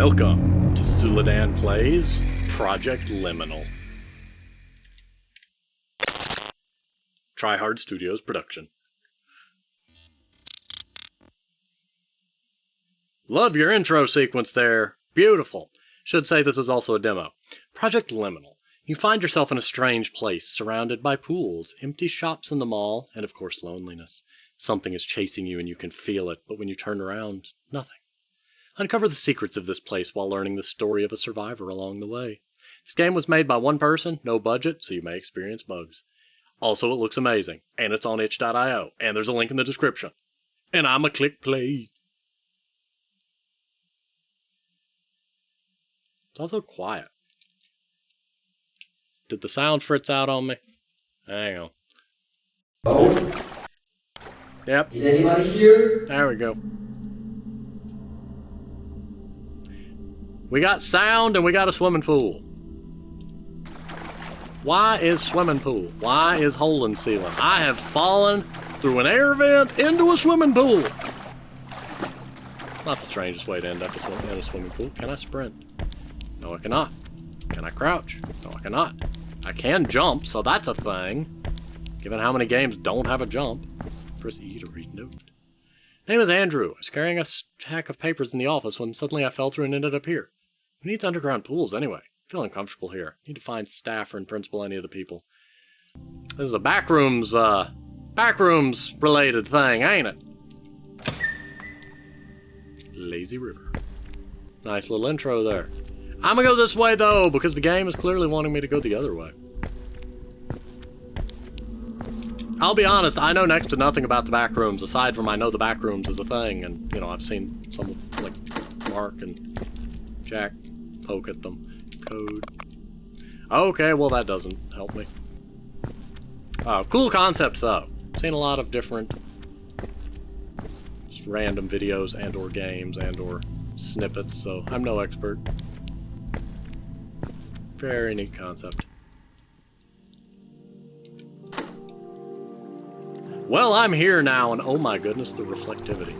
Welcome to Zuladan Plays Project Liminal. Tryhard Studios production. Love your intro sequence there. Beautiful. Should say this is also a demo. Project Liminal. You find yourself in a strange place, surrounded by pools, empty shops in the mall, and of course loneliness. Something is chasing you and you can feel it, but when you turn around, nothing. Uncover the secrets of this place while learning the story of a survivor along the way. This game was made by one person, no budget, so you may experience bugs. Also, it looks amazing, and it's on itch.io, and there's a link in the description. And I'ma click play. It's also quiet. Did the sound fritz out on me? Hang on. Oh? Yep. Is anybody here? There we go. We got sound and we got a swimming pool. Why is swimming pool? Why is hole in ceiling? I have fallen through an air vent into a swimming pool. Not the strangest way to end up in a swimming pool. Can I sprint? No, I cannot. Can I crouch? No, I cannot. I can jump, so that's a thing. Given how many games don't have a jump. Press E to read note. My name is Andrew. I was carrying a stack of papers in the office when suddenly I fell through and ended up here. Who needs underground pools anyway? I feel uncomfortable here. Need to find staff or in principal any of the people. This is a backrooms related thing, ain't it? Lazy River. Nice little intro there. I'm gonna go this way though, because the game is clearly wanting me to go the other way. I'll be honest, I know next to nothing about the backrooms, aside from I know the backrooms is a thing, and, you know, I've seen some, like, Mark and Jack poke at them. Code. Okay, well that doesn't help me. Cool concept, though. Seen a lot of different just random videos and or games and or snippets, so I'm no expert. Very neat concept. Well, I'm here now, and oh my goodness, the reflectivity.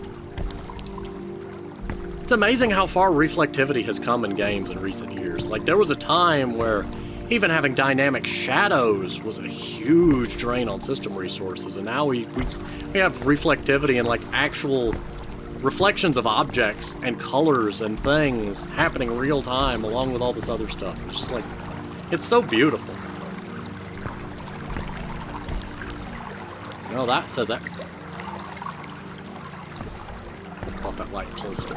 It's amazing how far reflectivity has come in games in recent years. Like, there was a time where even having dynamic shadows was a huge drain on system resources, and now we have reflectivity and, like, actual reflections of objects and colors and things happening real time along with all this other stuff. It's just like, it's so beautiful. No, that says that. Thought that light pulsed it.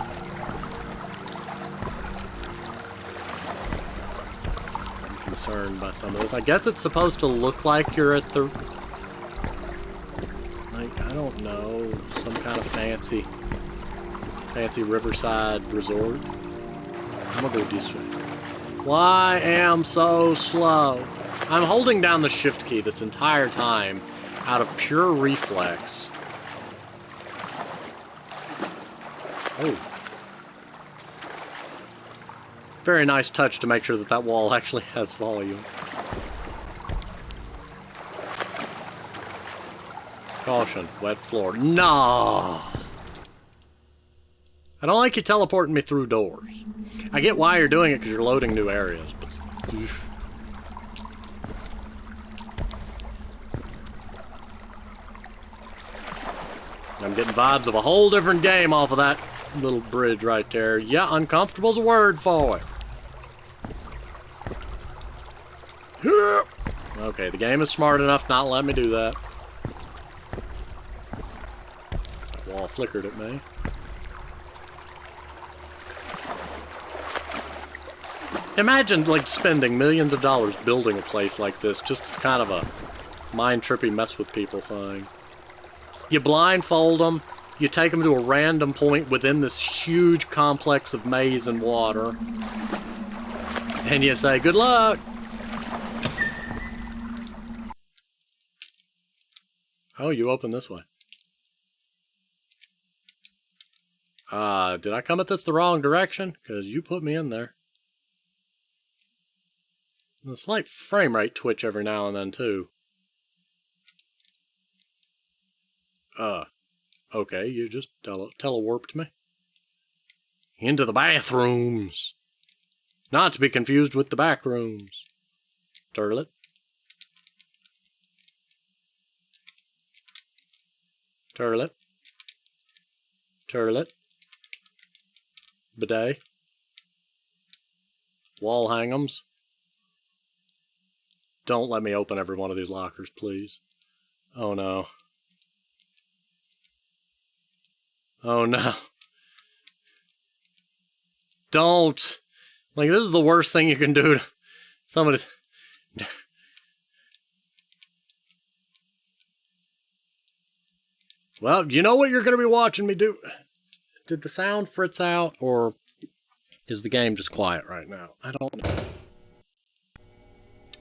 I'm concerned by some of this. I guess it's supposed to look like you're at the... like, I don't know, some kind of fancy riverside resort. I'm gonna go this way. Why am so slow? I'm holding down the shift key this entire time out of pure reflex. Oh. Very nice touch to make sure that that wall actually has volume. Caution, wet floor. No! I don't like you teleporting me through doors. I get why you're doing it because you're loading new areas, but... oof. I'm getting vibes of a whole different game off of that little bridge right there. Yeah, uncomfortable's a word for it. Okay, the game is smart enough not to let me do that. That wall flickered at me. Imagine, like, spending millions of dollars building a place like this just as kind of a mind-trippy mess with people thing. You blindfold them, you take them to a random point within this huge complex of maze and water, and you say, good luck! Oh, you open this way. Did I come at this the wrong direction? Because you put me in there. And a slight frame rate twitch every now and then, too. Okay, you just telewarped me. Into the bathrooms. Not to be confused with the back rooms. Turlet. Turlet. Turlet. Bidet. Wall hang'ems. Don't let me open every one of these lockers, please. Oh no. Oh no. Don't. Like, this is the worst thing you can do to somebody. Well, you know what you're going to be watching me do. Did the sound fritz out, or is the game just quiet right now? I don't know.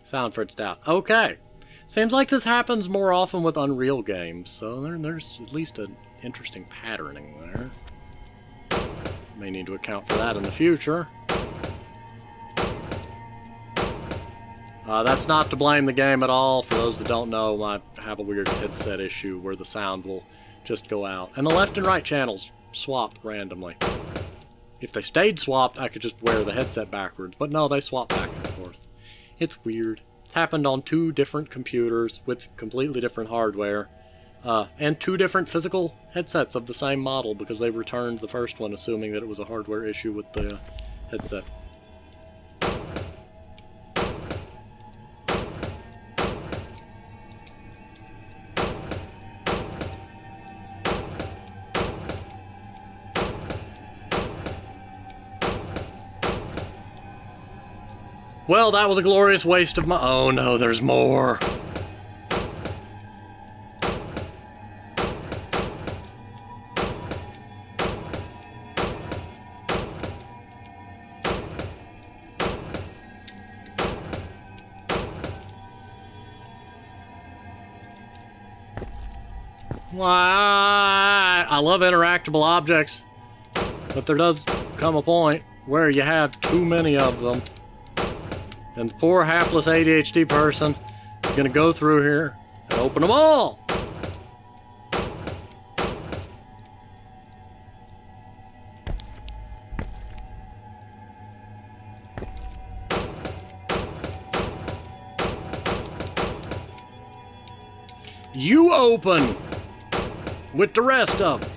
Sound fritzed out. Okay. Seems like this happens more often with Unreal games, so there's at least an interesting patterning there. May need to account for that in the future. That's not to blame the game at all. For those that don't know, I have a weird headset issue where the sound will just go out. And the left and right channels swap randomly. If they stayed swapped, I could just wear the headset backwards. But no, they swap back and forth. It's weird. It's happened on 2 different computers with completely different hardware. And 2 different physical headsets of the same model, because they returned the first one assuming that it was a hardware issue with the headset. Well, that was a glorious waste of my... Oh no, there's more. Why? I love interactable objects, but there does come a point where you have too many of them. And the poor hapless ADHD person is going to go through here and open them all. You open with the rest of them.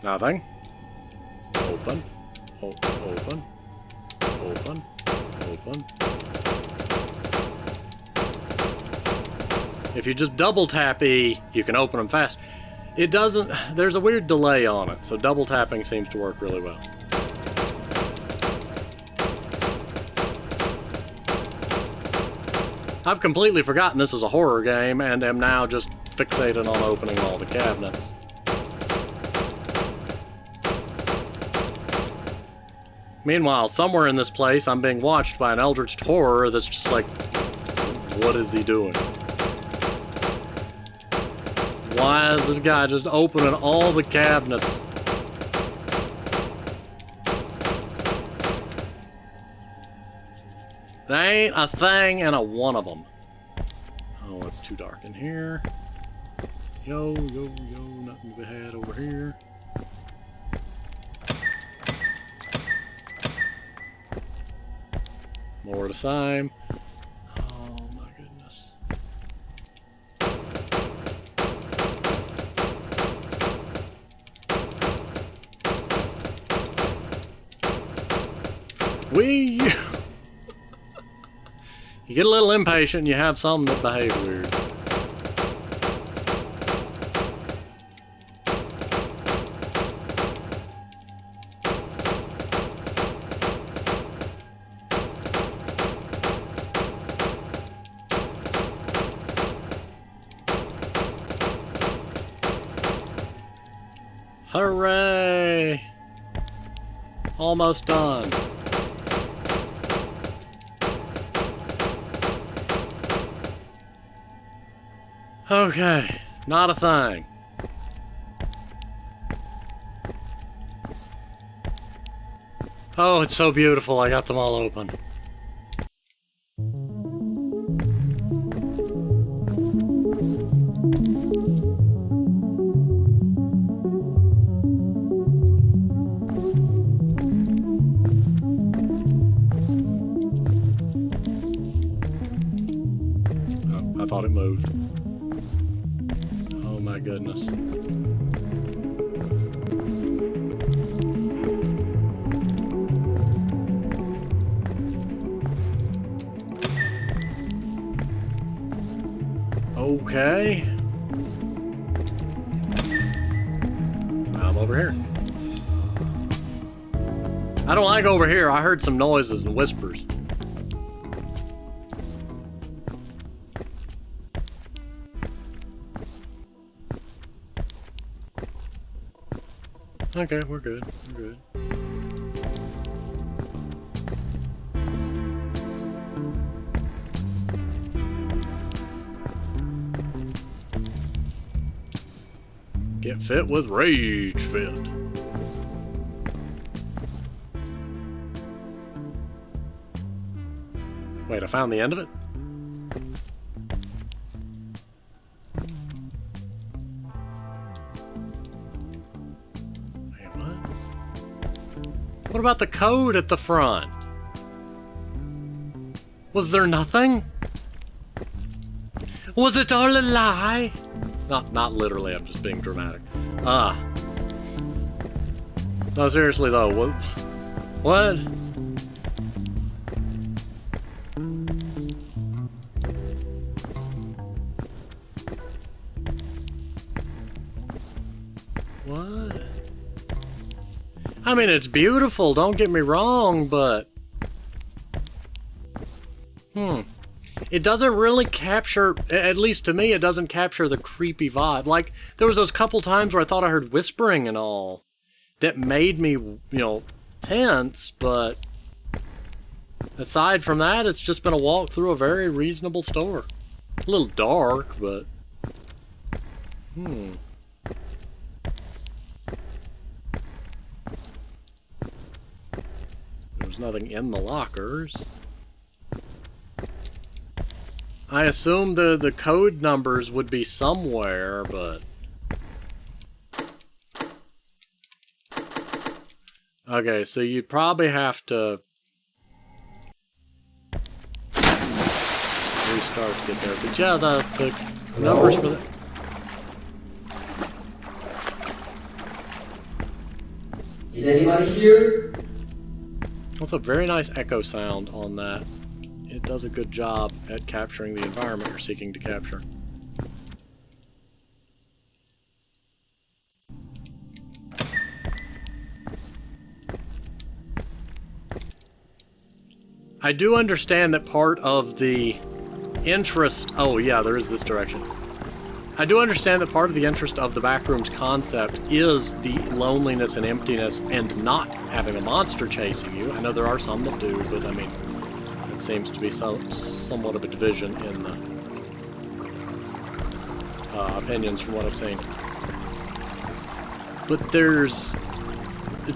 Nothing. Open. Open. Open. Open. If you just double tap E, you can open them fast. It doesn't... There's a weird delay on it, so double tapping seems to work really well. I've completely forgotten this is a horror game and am now just fixated on opening all the cabinets. Meanwhile, somewhere in this place, I'm being watched by an eldritch horror that's just like, what is he doing? Why is this guy just opening all the cabinets? There ain't a thing in a one of them. Oh, it's too dark in here. Yo, yo, yo, nothing to be had over here. More the same. Oh my goodness. You get a little impatient, you have some that behave weird. Hooray! Almost done. Okay, not a thing. Oh, it's so beautiful. I got them all open. moved. Oh my goodness. Okay. I'm over here. I don't like over here. I heard some noises and whispers. Okay, we're good. We're good. Get fit with Rage Fit. Wait, I found the end of it? Wait, what? What about the code at the front? Was there nothing? Was it all a lie? Not literally, I'm just being dramatic. No, seriously though, what? What? I mean, it's beautiful, don't get me wrong, but... It doesn't really capture, at least to me, it doesn't capture the creepy vibe. Like, there was those couple times where I thought I heard whispering and all. That made me, you know, tense, but... Aside from that, it's just been a walk through a very reasonable store. A little dark, but... There was nothing in the lockers. I assumed the code numbers would be somewhere, but... Okay, so you'd probably have to... restart to get there. But yeah, the numbers for the... Is anybody here? That's a very nice echo sound on that. It does a good job at capturing the environment you're seeking to capture. I do understand that part of the interest... Oh yeah, there is this direction. I do understand that part of the interest of the Backrooms concept is the loneliness and emptiness and not having a monster chasing you. I know there are some that do, but I mean... It seems to be somewhat of a division in the opinions from what I've seen. But there's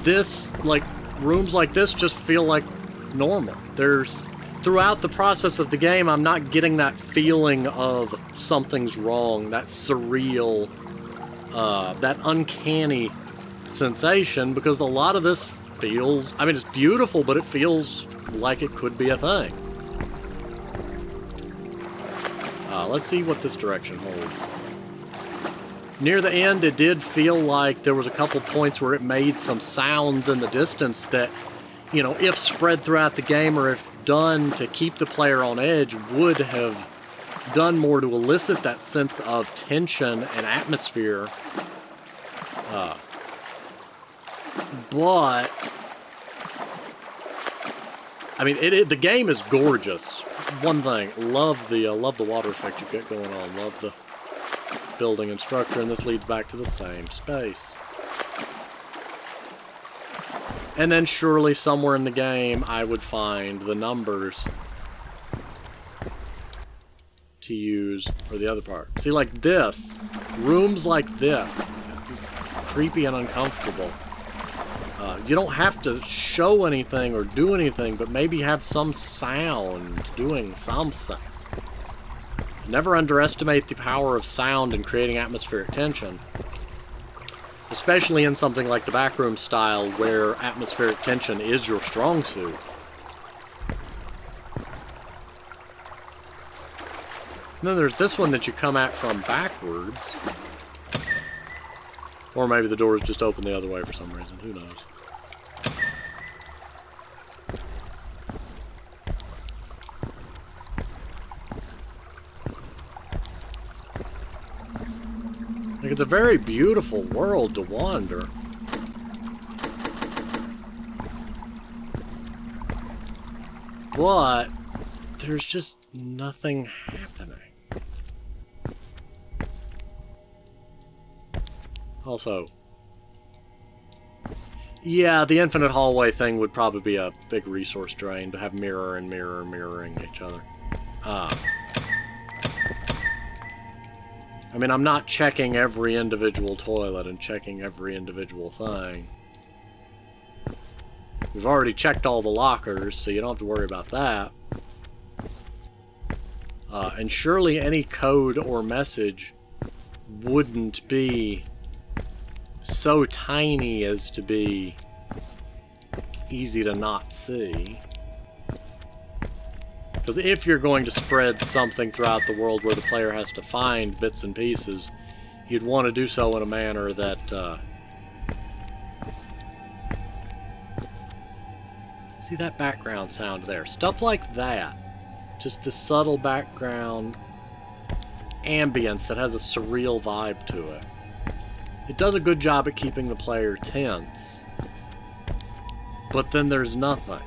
this, like, rooms like this just feel like normal. There's, throughout the process of the game, I'm not getting that feeling of something's wrong, that surreal, that uncanny sensation, because a lot of this feels, I mean, it's beautiful, but it feels like it could be a thing. Let's see what this direction holds. Near the end, it did feel like there was a couple points where it made some sounds in the distance that, you know, if spread throughout the game or if done to keep the player on edge, would have done more to elicit that sense of tension and atmosphere. But... I mean, the game is gorgeous. One thing, love the water effect you get going on. Love the building and structure, and this leads back to the same space. And then surely somewhere in the game I would find the numbers to use for the other part. See, like this, rooms like this, it's creepy and uncomfortable. You don't have to show anything or do anything, but maybe have some sound doing something. Never underestimate the power of sound in creating atmospheric tension. Especially in something like the Backroom style, where atmospheric tension is your strong suit. And then there's this one that you come at from backwards. Or maybe the doors just open the other way for some reason. Who knows? Like, it's a very beautiful world to wander. But there's just nothing happening. Also, yeah, the infinite hallway thing would probably be a big resource drain to have mirror and mirror mirroring each other. I mean, I'm not checking every individual toilet and checking every individual thing. We've already checked all the lockers, so you don't have to worry about that. And surely any code or message wouldn't be so tiny as to be easy to not see. Because if you're going to spread something throughout the world where the player has to find bits and pieces, you'd want to do so in a manner that... See that background sound there? Stuff like that. Just the subtle background ambience that has a surreal vibe to it. It does a good job at keeping the player tense. But then there's nothing.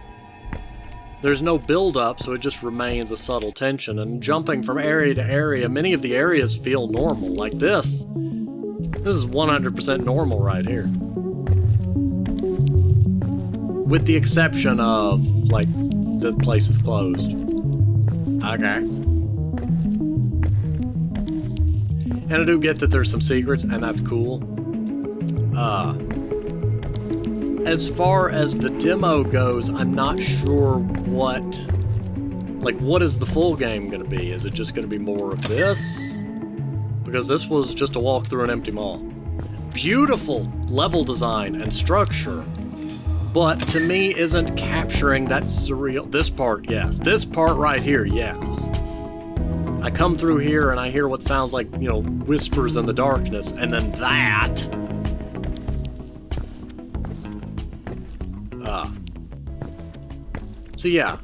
There's no build-up, so it just remains a subtle tension. And jumping from area to area, many of the areas feel normal. Like this. This is 100% normal right here. With the exception of, like, this place is closed. Okay. And I do get that there's some secrets, and that's cool. As far as the demo goes, I'm not sure what... Like, what is the full game going to be? Is it just going to be more of this? Because this was just a walk through an empty mall. Beautiful level design and structure. But to me, isn't capturing that surreal... This part, yes. This part right here, yes. I come through here and I hear what sounds like, you know, whispers in the darkness, and then that... So yeah.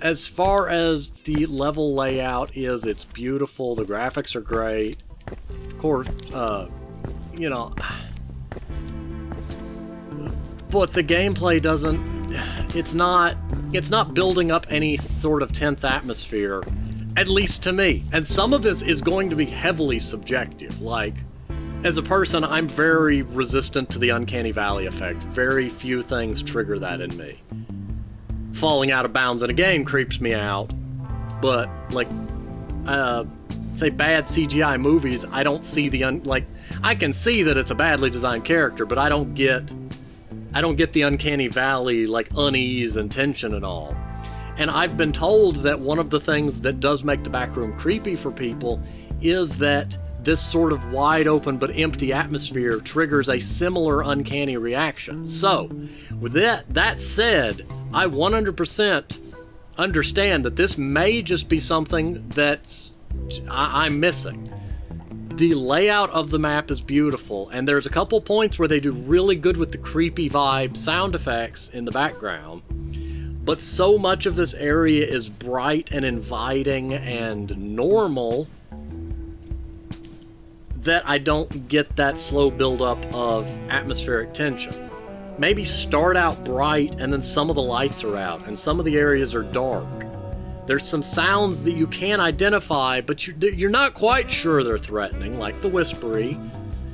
As far as the level layout is, it's beautiful. The graphics are great. Of course, you know... But the gameplay doesn't... It's not building up any sort of tense atmosphere, at least to me. And some of this is going to be heavily subjective. Like, as a person, I'm very resistant to the uncanny valley effect. Very few things trigger that in me. Falling out of bounds in a game creeps me out. But, like, say bad CGI movies, I don't see the... I can see that it's a badly designed character, but I don't get the uncanny valley, like, unease and tension and all. And I've been told that one of the things that does make the back room creepy for people is that this sort of wide open but empty atmosphere triggers a similar uncanny reaction. So, with that said, I 100% understand that this may just be something that's I'm missing. The layout of the map is beautiful, and there's a couple points where they do really good with the creepy vibe sound effects in the background. But so much of this area is bright and inviting and normal that I don't get that slow buildup of atmospheric tension. Maybe start out bright and then some of the lights are out and some of the areas are dark. There's some sounds that you can identify, but you're not quite sure they're threatening, like the whispery.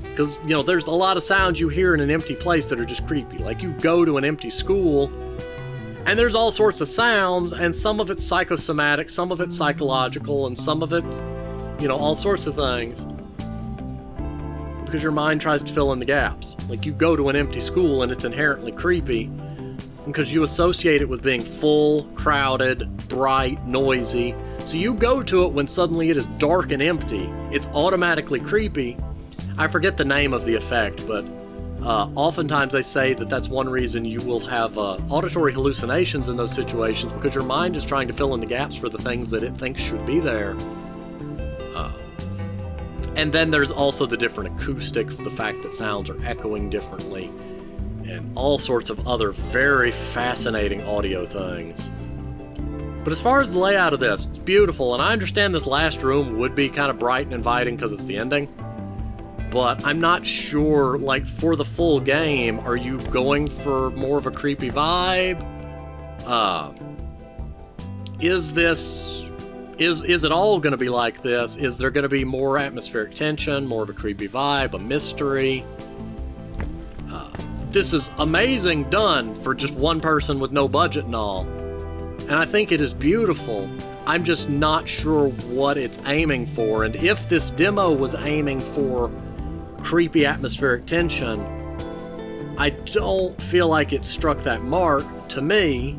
Because, you know, there's a lot of sounds you hear in an empty place that are just creepy. Like, you go to an empty school, and there's all sorts of sounds, and some of it's psychosomatic, some of it's psychological, and some of it, you know, all sorts of things. Because your mind tries to fill in the gaps. Like, you go to an empty school, and it's inherently creepy, because you associate it with being full, crowded, bright, noisy. So you go to it when suddenly it is dark and empty. It's automatically creepy. I forget the name of the effect, but Oftentimes they say that that's one reason you will have auditory hallucinations in those situations, because your mind is trying to fill in the gaps for the things that it thinks should be there. And then there's also the different acoustics, the fact that sounds are echoing differently, and all sorts of other very fascinating audio things. But as far as the layout of this, it's beautiful, and I understand this last room would be kind of bright and inviting because it's the ending. But I'm not sure, like, for the full game, are you going for more of a creepy vibe? Is it all going to be like this? Is there going to be more atmospheric tension, more of a creepy vibe, a mystery? This is amazing done for just one person with no budget and all. And I think it is beautiful. I'm just not sure what it's aiming for. And if this demo was aiming for creepy atmospheric tension, I don't feel like it struck that mark to me.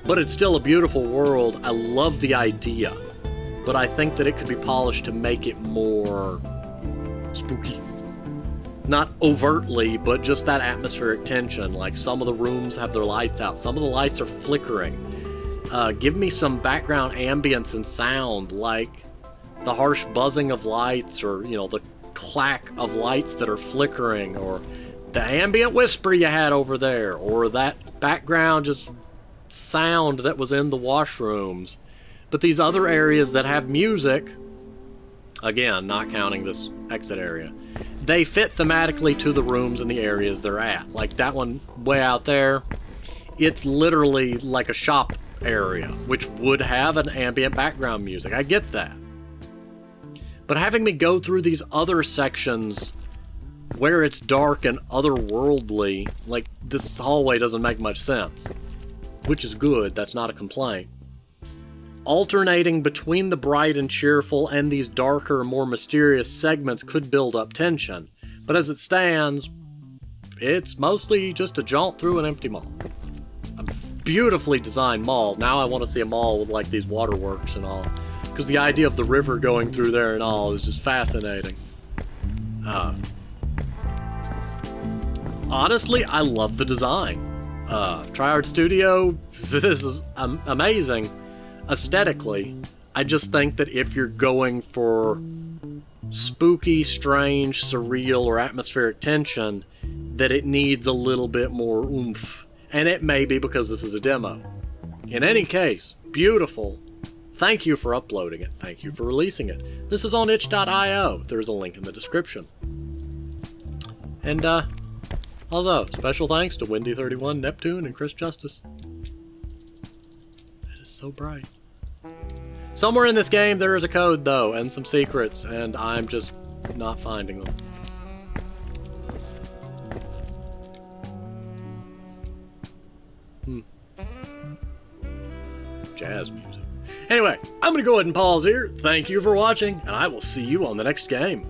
But it's still a beautiful world. I love the idea. But I think that it could be polished to make it more spooky. Not overtly, but just that atmospheric tension. Like, some of the rooms have their lights out. Some of the lights are flickering. Give me some background ambience and sound, like the harsh buzzing of lights, or, you know, the clack of lights that are flickering, or the ambient whisper you had over there, or that background just sound that was in the washrooms. But these other areas that have music, again, not counting this exit area, they fit thematically to the rooms and the areas they're at. Like that one way out there, it's literally like a shop area, which would have an ambient background music. I get that. But having me go through these other sections where it's dark and otherworldly, like this hallway doesn't make much sense. Which is good, that's not a complaint. Alternating between the bright and cheerful and these darker, more mysterious segments could build up tension. But as it stands, it's mostly just a jaunt through an empty mall. A beautifully designed mall. Now I want to see a mall with like these waterworks and all. Because the idea of the river going through there and all is just fascinating. Honestly, I love the design. Triart Studio, this is amazing aesthetically. I just think that if you're going for spooky, strange, surreal, or atmospheric tension, that it needs a little bit more oomph. And it may be because this is a demo. In any case, beautiful. Thank you for uploading it. Thank you for releasing it. This is on itch.io. There's a link in the description. And, also, special thanks to Wendy31, Neptune, and Chris Justice. It is so bright. Somewhere in this game there is a code, though, and some secrets, and I'm just not finding them. Jazz music. Anyway, I'm going to go ahead and pause here. Thank you for watching, and I will see you on the next game.